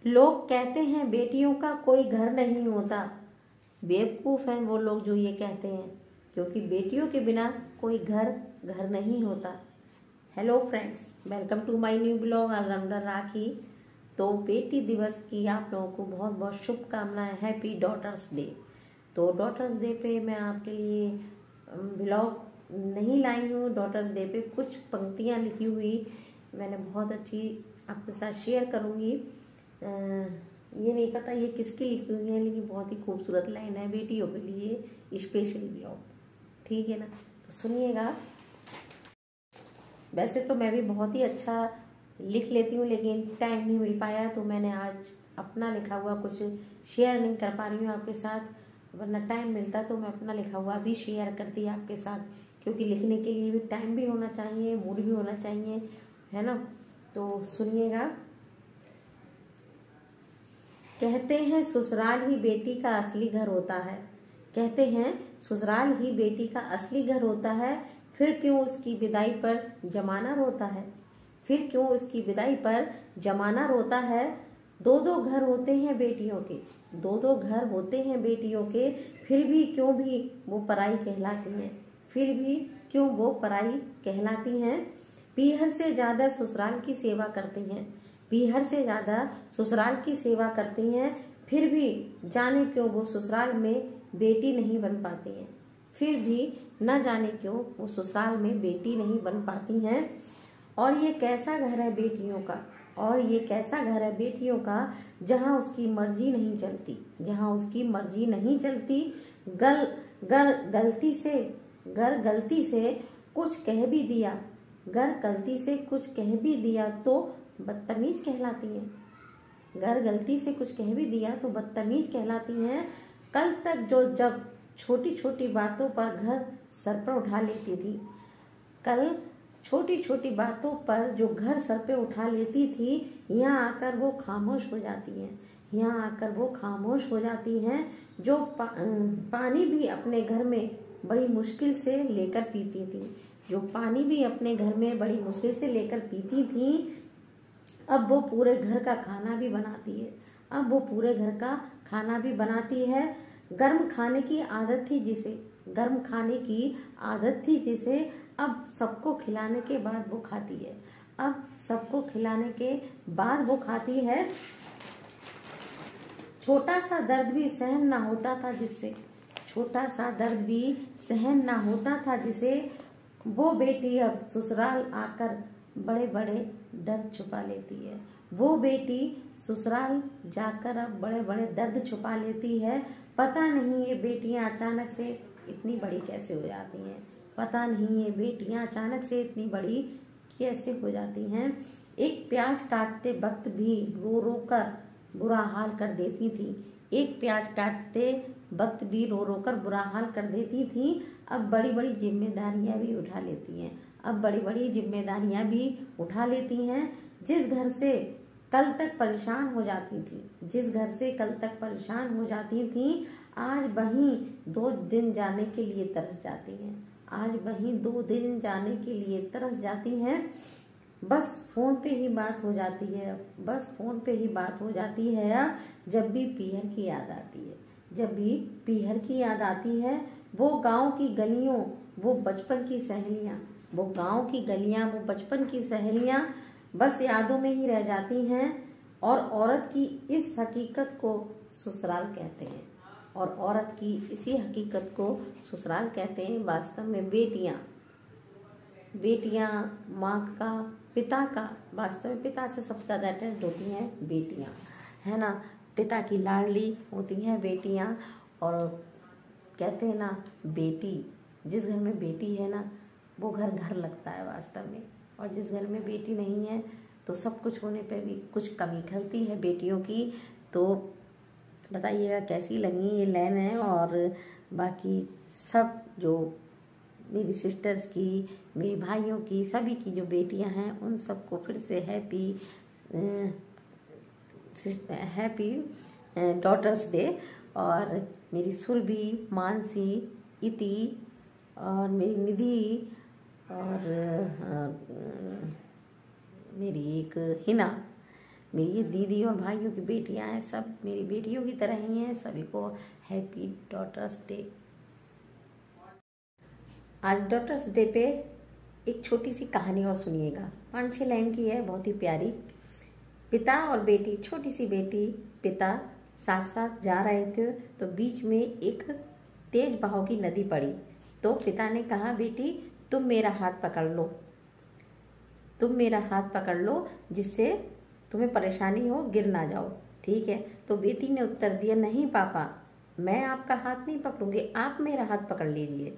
लोग कहते हैं बेटियों का कोई घर नहीं होता। बेवकूफ़ हैं वो लोग जो ये कहते हैं, क्योंकि बेटियों के बिना कोई घर नहीं होता। Hello friends, welcome to my new blog allrounder Rakhi. तो बेटी दिवस की आप लोगों को बहुत बहुत शुभकामनाएं। Happy daughters day. तो डॉटर्स डे पे मैं आपके लिए ब्लॉग नहीं लाई हूँ। डॉटर्स डे पे कुछ पंक्तियाँ लिखी हुई मैंने बहुत अच्छी आपके साथ शेयर करूँगी। ये नहीं पता ये किसकी लिखी हुई है, लेकिन बहुत ही खूबसूरत लाइन है बेटियों के लिए स्पेशल ब्लॉग। ठीक है ना, तो सुनिएगा। वैसे तो मैं भी बहुत ही अच्छा लिख लेती हूँ, लेकिन टाइम नहीं मिल पाया, तो मैंने आज अपना लिखा हुआ कुछ शेयर नहीं कर पा रही हूँ आपके साथ। वरना टाइम मिलता तो मैं अपना लिखा हुआ भी शेयर करती आपके साथ, क्योंकि लिखने के लिए भी टाइम भी होना चाहिए, मूड भी होना चाहिए, है ना। तो सुनिएगा। कहते हैं ससुराल ही बेटी का असली घर होता है। कहते हैं ससुराल ही बेटी का असली घर होता है। फिर क्यों उसकी विदाई पर जमाना रोता है। फिर क्यों उसकी विदाई पर जमाना रोता है। दो दो घर होते हैं बेटियों के, दो दो घर होते हैं बेटियों के। फिर भी क्यों भी वो पराई कहलाती हैं। फिर भी क्यों वो पराई कहलाती हैं। पीहर से ज्यादा ससुराल की सेवा करती हैं। पीहर से ज्यादा ससुराल की सेवा करती हैं। फिर भी जाने क्यों वो ससुराल में बेटी नहीं बन पाती हैं। फिर भी न जाने क्यों वो ससुराल में बेटी नहीं बन पाती हैं। और ये कैसा घर है बेटियों का, और ये कैसा घर है बेटियों का, जहाँ उसकी मर्जी नहीं चलती, जहाँ उसकी मर्जी नहीं चलती। गर गलती से कुछ कह भी दिया, गर गलती से कुछ कह भी दिया तो बदतमीज कहलाती हैं। गर गलती से कुछ कह भी दिया तो बदतमीज कहलाती हैं। कल तक जो जब छोटी छोटी बातों पर घर सर पर उठा लेती थी, कल छोटी छोटी बातों पर जो घर सर पे उठा लेती थी, यहाँ आकर वो खामोश हो जाती हैं। यहाँ आकर वो खामोश हो जाती हैं। जो पानी भी अपने घर में बड़ी मुश्किल से लेकर पीती थी, जो पानी भी अपने घर में बड़ी मुश्किल से लेकर पीती थी, अब वो पूरे घर का खाना भी बनाती है। अब वो पूरे घर का खाना भी बनाती है। गर्म खाने की आदत थी जिसे, गर्म खाने की आदत थी जिसे, अब सबको खिलाने के बाद वो खाती है। अब सबको खिलाने के बाद वो खाती है। छोटा सा दर्द भी सहन ना होता था जिससे, छोटा सा दर्द भी सहन ना होता था जिसे, वो बेटी अब ससुराल आकर बड़े बड़े दर्द छुपा लेती है। वो बेटी ससुराल जाकर अब बड़े बड़े दर्द छुपा लेती है। पता नहीं ये बेटियां अचानक से इतनी बड़ी कैसे हो जाती हैं। पता नहीं ये बेटियां अचानक से इतनी बड़ी कैसे हो जाती हैं। एक प्याज काटते वक्त भी रो रो कर बुरा हाल कर देती थी। एक प्याज काटते वक्त भी रो रो कर बुरा हाल कर देती थी। अब बड़ी बड़ी जिम्मेदारियां भी उठा लेती हैं। अब बड़ी बड़ी जिम्मेदारियां भी उठा लेती हैं। जिस घर से कल तक परेशान हो जाती थी, जिस घर से कल तक परेशान हो जाती थी, आज वहीं 2 दिन जाने के लिए तरस जाती हैं। आज वहीं 2 दिन जाने के लिए तरस जाती हैं। बस फोन पे ही बात हो जाती है, बस फोन पे ही बात हो जाती है। जब भी पीहर की याद आती है, जब भी पीहर की याद आती है। वो गांव की गलियों, वो बचपन की सहेलियां, वो गांव की गलियां, वो बचपन की सहेलियां बस यादों में ही रह जाती हैं। और औरत की इस हकीकत को ससुराल कहते हैं, और औरत की इसी हकीकत को ससुराल कहते हैं। वास्तव में बेटियां माँ का, पिता का, वास्तव में पिता से सबसे ज्यादा अटैच होती हैं बेटियां, है ना। पिता की लाडली होती हैं बेटियां। और कहते हैं ना, बेटी, जिस घर में बेटी है ना, वो घर घर लगता है वास्तव में। और जिस घर में बेटी नहीं है तो सब कुछ होने पे भी कुछ कमी खलती है बेटियों की। तो बताइएगा कैसी लगी ये लाइन है। और बाकी सब जो मेरी सिस्टर्स की, मेरे भाइयों की, सभी की जो बेटियां हैं, उन सबको फिर से हैप्पी डॉटर्स डे। और मेरी सुरभि, मानसी, इति और मेरी निधि और मेरी एक हिना, मेरी दीदी और भाइयों की बेटियां हैं, सब मेरी बेटियों की तरह ही हैं। सभी को हैप्पी डॉटर्स डे। आज डॉटर्स डे पे एक छोटी सी कहानी और सुनिएगा। 5-6 लाइन की है, बहुत ही प्यारी। पिता और बेटी, छोटी सी बेटी, पिता साथ साथ जा रहे थे तो बीच में एक तेज बहाव की नदी पड़ी। तो पिता ने कहा, बेटी तुम मेरा हाथ पकड़ लो, तुम मेरा हाथ पकड़ लो, जिससे तुम्हें परेशानी हो, गिर ना जाओ, ठीक है। तो बेटी ने उत्तर दिया, नहीं पापा, मैं आपका हाथ नहीं पकड़ूंगी, आप मेरा हाथ पकड़ लीजिए।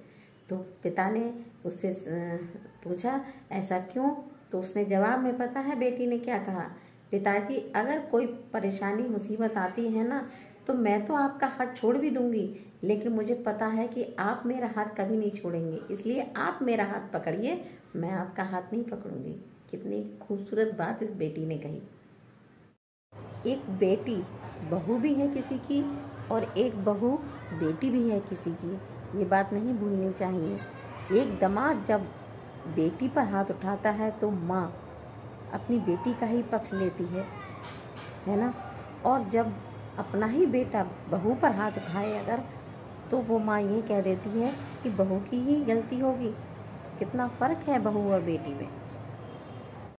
तो पिता ने उससे पूछा, ऐसा क्यों? तो उसने जवाब में, पता है बेटी ने क्या कहा, पिताजी अगर कोई परेशानी मुसीबत आती है ना तो मैं तो आपका हाथ छोड़ भी दूंगी, लेकिन मुझे पता है कि आप मेरा हाथ कभी नहीं छोड़ेंगे, इसलिए आप मेरा हाथ पकड़िए, मैं आपका हाथ नहीं पकड़ूंगी। कितनी खूबसूरत बात इस बेटी ने कही। एक बेटी बहू भी है किसी की और एक बहू बेटी भी है किसी की, ये बात नहीं भूलनी चाहिए। एक दामाद जब बेटी पर हाथ उठाता है तो माँ अपनी बेटी का ही पक्ष लेती है ना। और जब अपना ही बेटा बहू पर हाथ उठाए अगर, तो वो माँ ये कह देती है कि बहू की ही गलती होगी। कितना फ़र्क है बहू और बेटी में।